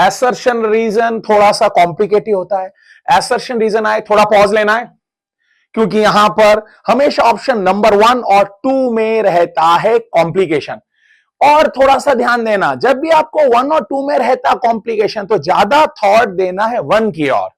Assertion reason थोड़ा सा complicated होता है। एसर्शन रीजन आए थोड़ा पॉज लेना है, क्योंकि यहां पर हमेशा ऑप्शन नंबर 1 और 2 में रहता है कॉम्प्लिकेशन। और थोड़ा सा ध्यान देना, जब भी आपको 1 और 2 में रहता कॉम्प्लिकेशन तो ज्यादा थॉट देना है 1 की ओर,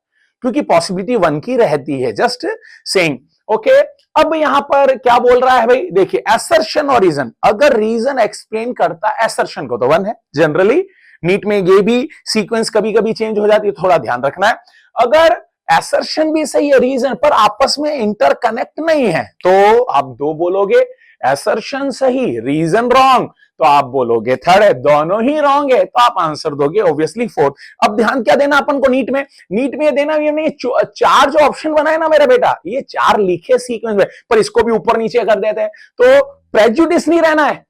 क्योंकि पॉसिबिलिटी 1 की रहती है। Just saying, okay. अब यहां पर क्या बोल रहा है भाई, देखिए एसर्शन और रीजन, अगर रीजन एक्सप्लेन करता एसर्शन को तो 1 है जनरली। नीट में ये भी सीक्वेंस कभी कभी चेंज हो जाती है, थोड़ा ध्यान रखना है। अगर एसर्शन भी सही है रीजन पर आपस में इंटरकनेक्ट नहीं है तो आप 2 बोलोगे, एसर्शन सही रीजन रॉन्ग तो आप बोलोगे 3rd है। दोनों ही रॉन्ग है तो आप आंसर दोगे ऑब्वियसली 4th। अब ध्यान क्या देना अपन को नीट में, नीट में देना ये नहीं, 4 जो ऑप्शन बनाए ना मेरा बेटा, ये 4 लिखे सीक्वेंस में, पर इसको भी ऊपर नीचे कर देते हैं तो प्रेजुडिस नहीं रहना है।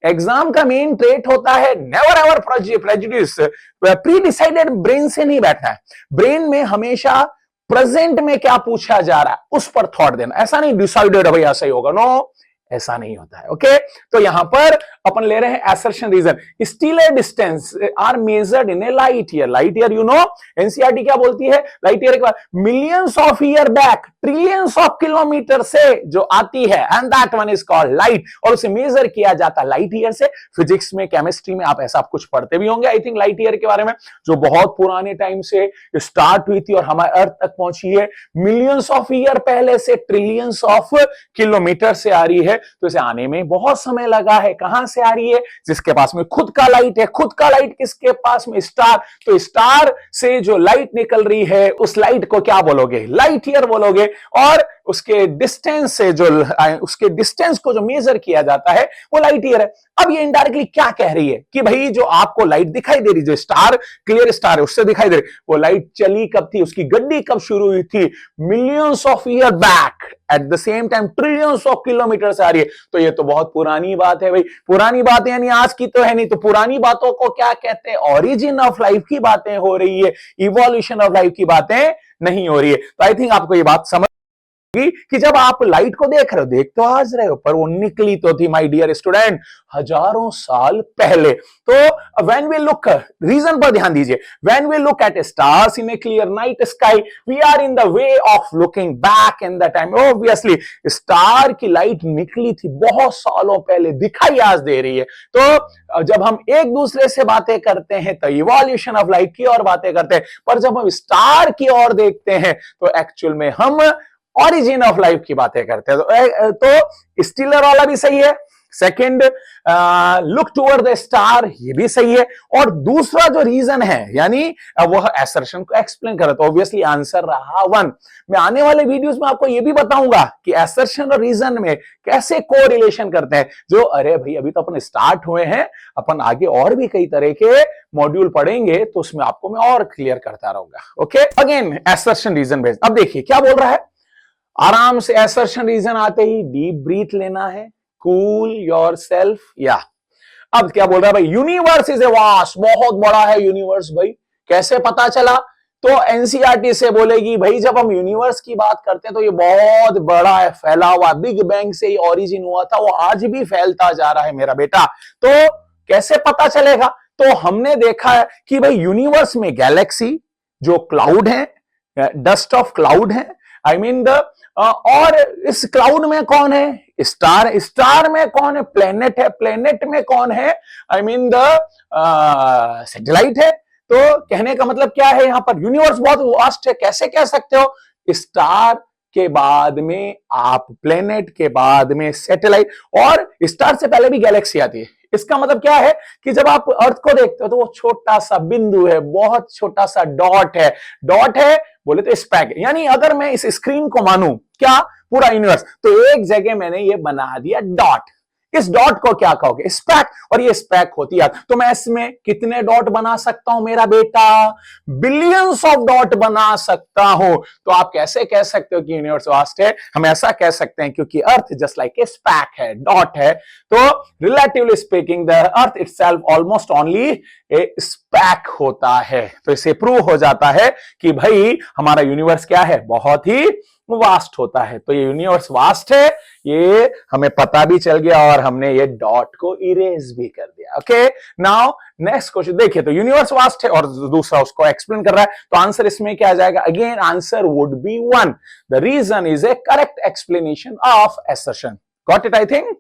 एग्जाम का मेन ट्रेट होता है never ever prejudice, pre decided brain से नहीं बैठना है। ब्रेन में हमेशा प्रेजेंट में क्या पूछा जा रहा है उस पर थॉट देना, ऐसा नहीं डिसाइडेड है भाई ऐसा ही होगा, नो ऐसा नहीं होता है। ओके, तो यहां पर अपन ले रहे हैं assertion reason. Stellar distance are measured in a light year. Light year you know, NCERT क्या बोलती है लाइट ईयर के बाद, millions of year back, trillions of kilometre से जो आती है, and that one is called light, और उसे मेजर किया जाता है लाइट ईयर से। फिजिक्स में केमिस्ट्री में आप ऐसा कुछ पढ़ते भी होंगे आई थिंक लाइट ईयर के बारे में, जो बहुत पुराने टाइम से स्टार्ट हुई थी और हमारे अर्थ तक पहुंची है। मिलियंस ऑफ ईयर पहले से ट्रिलियंस ऑफ किलोमीटर से आ रही है, तो इसे आने में बहुत समय लगा है। कहां से आ रही है, जिसके पास में खुद का लाइट है। खुद का लाइट किसके पास में, स्टार, तो स्टार से जो लाइट निकल रही है उस लाइट को क्या बोलोगे, लाइट ईयर बोलोगे। और उसके डिस्टेंस से जो, उसके डिस्टेंस को जो मेजर किया जाता है वो लाइट ईयर है। अब ये इनडायरेक्टली क्या कह रही है कि भाई जो आपको लाइट दिखाई दे रही, जो स्टार क्लियर स्टार है उससे दिखाई दे रही, वो लाइट चली कब थी, उसकी गड्डी कब शुरू हुई थी, millions of year back, at the same time trillions of kilometre से आ रही है। तो ये तो बहुत पुरानी बात है भाई, पुरानी बात है यानी आज की तो है नहीं। तो पुरानी बातों को क्या कहते हैं, ओरिजिन ऑफ लाइफ की बातें हो रही है, इवोल्यूशन ऑफ लाइफ की बातें नहीं हो रही है। तो आई थिंक आपको ये बात समझ कि जब आप लाइट को देख रहे हो, देख तो आज रहे हो, पर वो निकली तो थी माय डियर स्टूडेंट हजारों साल पहले। तो व्हेन वी लुक, रीजन पर ध्यान दीजिए, when we look at stars in a clear night sky, we are in the way of looking back in the time. Obviously star की लाइट निकली थी बहुत सालों पहले, दिखाई आज दे रही है। तो जब हम एक दूसरे से बातें करते हैं तो इवोल्यूशन ऑफ लाइट की और बातें करते हैं, पर जब हम स्टार की ओर देखते हैं तो एक्चुअल में हम ओरिजिन ऑफ लाइफ की बातें करते हैं। तो स्टीलर वाला भी सही है। Second, look toward the star, ये भी सही है। और दूसरा जो रीजन है यानी वह एसर्शन को एक्सप्लेन कर रहा, तो ऑब्वियसली आंसर रहा 1। मैं आने वाले वीडियोस में आपको ये भी बताऊंगा कि एसर्शन और रीजन में कैसे को रिलेशन करते हैं। जो अरे भाई अभी तो अपन स्टार्ट हुए हैं, अपन आगे और भी कई तरह के मॉड्यूल पढ़ेंगे तो उसमें आपको मैं और क्लियर करता रहूंगा। Okay, again assertion reason based. अब देखिए क्या बोल रहा है, आराम से एसर्शन रीजन आते ही डीप ब्रीथ लेना है, कूल योर सेल्फ। या अब क्या बोल रहा है भाई, यूनिवर्स इज ए वास्ट, बहुत बड़ा है यूनिवर्स। भाई कैसे पता चला, तो एनसीईआरटी से बोलेगी भाई जब हम यूनिवर्स की बात करते हैं तो ये बहुत बड़ा है, फैला हुआ, बिग बैंग से ही ओरिजिन हुआ था, वो आज भी फैलता जा रहा है मेरा बेटा। तो कैसे पता चलेगा, तो हमने देखा है कि भाई यूनिवर्स में गैलेक्सी जो क्लाउड है, डस्ट ऑफ क्लाउड है, आई मीन द, और इस क्लाउड में कौन है, स्टार, स्टार में कौन है, प्लेनेट है, प्लेनेट में कौन है, आई मीन द सैटेलाइट है। तो कहने का मतलब क्या है, यहां पर यूनिवर्स बहुत वास्ट है। कैसे कह सकते हो, स्टार के बाद में आप प्लेनेट, के बाद में सैटेलाइट, और स्टार से पहले भी गैलेक्सी आती है। इसका मतलब क्या है कि जब आप अर्थ को देखते हो तो वो छोटा सा बिंदु है, बहुत छोटा सा डॉट है। डॉट है बोले तो स्पैक, यानी अगर मैं इस स्क्रीन को मानूं क्या पूरा यूनिवर्स, तो एक जगह मैंने ये बना दिया डॉट। इस डॉट को क्या कहोगे, स्पैक, और ये स्पैक होती है। तो मैं इसमें कितने डॉट बना सकता हूं मेरा बेटा, बिलियंस ऑफ डॉट बना सकता हूं। तो आप कैसे कह सकते हो कि यूनिवर्स वास्ट है, हम ऐसा कह सकते हैं क्योंकि अर्थ जस्ट लाइक ए स्पैक है, डॉट है। तो relatively speaking the earth itself almost only A SPAC होता है। तो इससे प्रूव हो जाता है कि भाई हमारा यूनिवर्स क्या है, बहुत ही वास्ट होता है। तो ये यूनिवर्स वास्ट है, ये हमें पता भी चल गया और हमने ये डॉट को इरेज भी कर दिया। ओके, नाउ नेक्स्ट क्वेश्चन देखिए, तो यूनिवर्स वास्ट है और दूसरा उसको एक्सप्लेन कर रहा है, तो आंसर इसमें क्या आ जाएगा, again answer would be 1। The reason is a correct explanation of assertion. Got it I think.